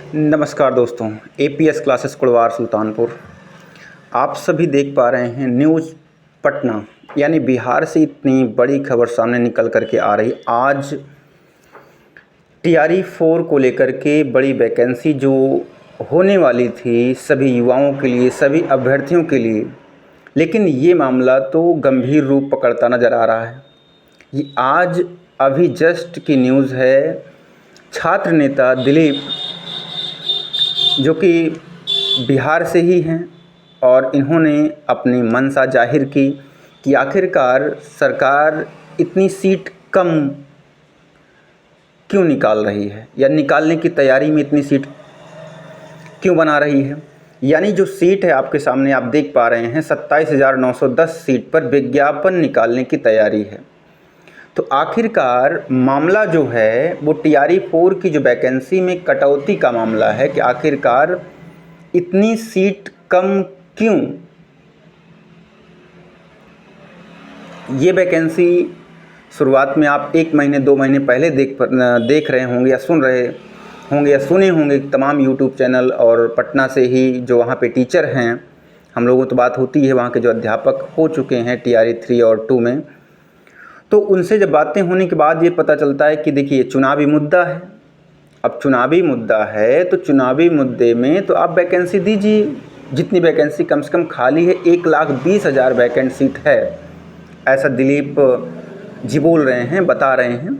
नमस्कार दोस्तों, APS classes Kurwar Sultanpur. आप सभी देख पा रहे हैं न्यूज़ पटना, यानी बिहार से इतनी बड़ी खबर सामने निकल कर के आ रही। आज टीआरई 4 को लेकर के बड़ी वैकेंसी जो होने वाली थी सभी युवाओं के लिए, सभी अभ्यर्थियों के लिए, लेकिन ये मामला तो गंभीर रूप पकड़ता नज़र आ रहा है। ये आज अभी जस्ट की न्यूज़ है। छात्र नेता दिलीप, जो कि बिहार से ही हैं, और इन्होंने अपनी मंशा जाहिर की कि आखिरकार सरकार इतनी सीट कम क्यों निकाल रही है, या निकालने की तैयारी में इतनी सीट क्यों बना रही है। यानी जो सीट है आपके सामने आप देख पा रहे हैं, 27,910 सीट पर विज्ञापन निकालने की तैयारी है। तो आखिरकार मामला जो है वो टीआरई 4 की जो वैकेंसी में कटौती का मामला है कि आखिरकार इतनी सीट कम क्यों। ये वैकेंसी शुरुआत में आप 1 महीने 2 महीने पहले देख रहे होंगे या सुन रहे होंगे या सुने होंगे तमाम यूट्यूब चैनल, और पटना से ही जो वहाँ पे टीचर हैं, हम लोगों तो बात होती है, वहाँ के जो अध्यापक हो चुके हैं टीआरई 3 और 2 में, तो उनसे जब बातें होने के बाद ये पता चलता है कि देखिए चुनावी मुद्दा है। अब चुनावी मुद्दा है तो चुनावी मुद्दे में तो आप वैकेंसी दीजिए, जितनी वैकेंसी कम से कम खाली है। 1,20,000 वैकेंट सीट है, ऐसा दिलीप जी बोल रहे हैं, बता रहे हैं।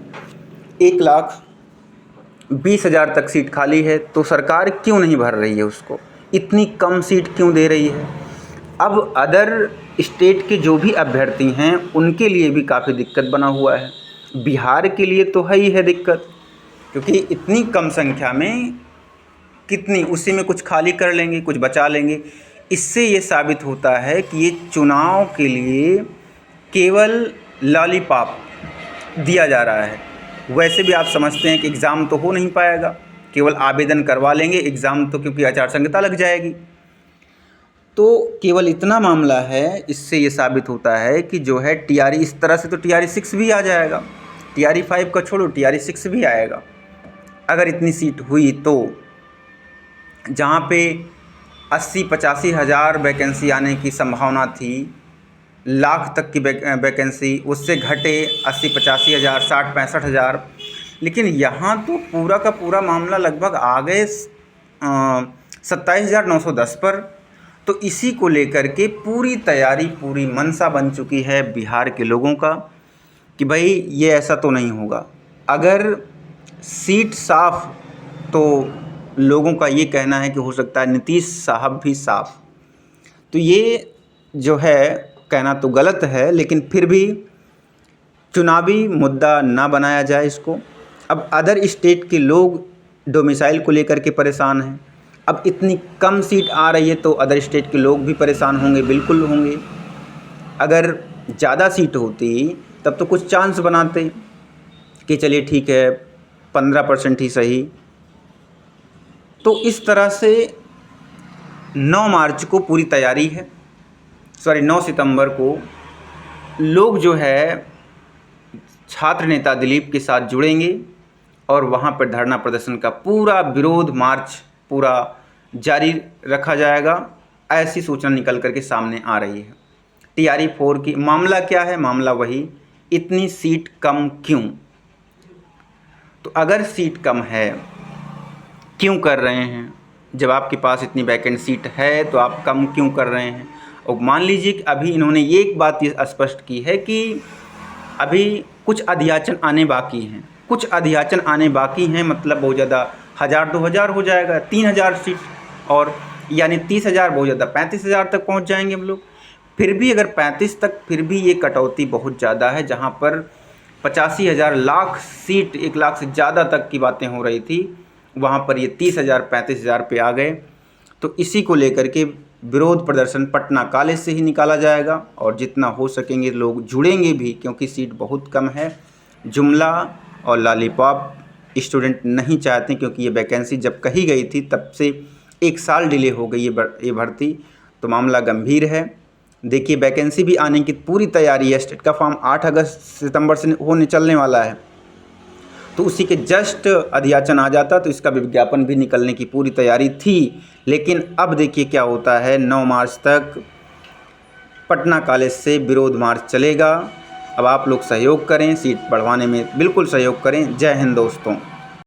1,20,000 तक सीट खाली है, तो सरकार क्यों नहीं भर रही है उसको, इतनी कम सीट क्यों दे रही है। अब अदर स्टेट के जो भी अभ्यर्थी हैं उनके लिए भी काफ़ी दिक्कत बना हुआ है। बिहार के लिए तो है ही है दिक्कत, क्योंकि इतनी कम संख्या में कितनी, उसी में कुछ खाली कर लेंगे, कुछ बचा लेंगे। इससे ये साबित होता है कि ये चुनाव के लिए केवल लॉलीपॉप दिया जा रहा है। वैसे भी आप समझते हैं कि एग्ज़ाम तो हो नहीं पाएगा, केवल आवेदन करवा लेंगे, एग्ज़ाम तो क्योंकि आचार संहिता लग जाएगी। तो केवल इतना मामला है। इससे ये साबित होता है कि जो है टीआरई, इस तरह से तो टीआरई 6 भी आ जाएगा, टीआरई 5 का छोड़ो, टीआरई 6 भी आएगा अगर इतनी सीट हुई तो। जहाँ पे 80-85 हज़ार वैकेंसी आने की संभावना थी, लाख तक की वैकेंसी, उससे घटे 80-85 हज़ार, 60-65 हज़ार। लेकिन यहाँ तो पूरा का पूरा मामला लगभग आ गए 27,910 पर। तो इसी को लेकर के पूरी तैयारी, पूरी मंशा बन चुकी है बिहार के लोगों का कि भाई ये ऐसा तो नहीं होगा। अगर सीट साफ, तो लोगों का ये कहना है कि हो सकता है नीतीश साहब भी साफ। तो ये जो है कहना तो गलत है, लेकिन फिर भी चुनावी मुद्दा ना बनाया जाए इसको। अब अदर स्टेट के लोग डोमिसाइल को लेकर के परेशान हैं। अब इतनी कम सीट आ रही है तो अदर स्टेट के लोग भी परेशान होंगे, बिल्कुल होंगे। अगर ज़्यादा सीट होती तब तो कुछ चांस बनाते कि चलिए ठीक है 15% ही सही। तो इस तरह से 9 मार्च को पूरी तैयारी है, 9 सितंबर को लोग जो है छात्र नेता दिलीप के साथ जुड़ेंगे और वहाँ पर धरना प्रदर्शन का पूरा विरोध मार्च पूरा जारी रखा जाएगा। ऐसी सूचना निकल करके सामने आ रही है। टीआरई 4 की मामला क्या है, मामला वही, इतनी सीट कम क्यों। तो अगर सीट कम है, क्यों कर रहे हैं, जब आपके पास इतनी वैकेंट सीट है तो आप कम क्यों कर रहे हैं। और मान लीजिए कि अभी इन्होंने ये एक बात ये स्पष्ट की है कि अभी कुछ अध्याचन आने बाकी हैं, कुछ अध्याचन आने बाकी हैं, मतलब बहुत ज़्यादा 1,000-2,000 हो जाएगा, 3,000 सीट, और यानी 30,000 बहुत ज़्यादा 35,000 तक पहुंच जाएंगे हम लोग। फिर भी अगर 35 तक, फिर भी ये कटौती बहुत ज़्यादा है। जहां पर 85,000 लाख सीट, 1 लाख से ज़्यादा तक की बातें हो रही थी, वहां पर ये 30,000 35,000 पे आ गए। तो इसी को लेकर के विरोध प्रदर्शन पटना कॉलेज से ही निकाला जाएगा, और जितना हो सकेंगे लोग जुड़ेंगे भी, क्योंकि सीट बहुत कम है। जुमला और लॉलीपॉप स्टूडेंट नहीं चाहते, क्योंकि ये वैकेंसी जब कही गई थी तब से 1 साल डिले हो गई ये भर्ती। तो मामला गंभीर है। देखिए वैकेंसी भी आने की पूरी तैयारी है। स्टेट का फॉर्म 8 अगस्त सितंबर से होने चलने वाला है। तो उसी के जस्ट अध्याचन आ जाता तो इसका विज्ञापन भी निकलने की पूरी तैयारी थी। लेकिन अब देखिए क्या होता है, 9 मार्च तक पटना कॉलेज से विरोध मार्च चलेगा। अब आप लोग सहयोग करें, सीट बढ़वाने में बिल्कुल सहयोग करें। जय हिंद दोस्तों।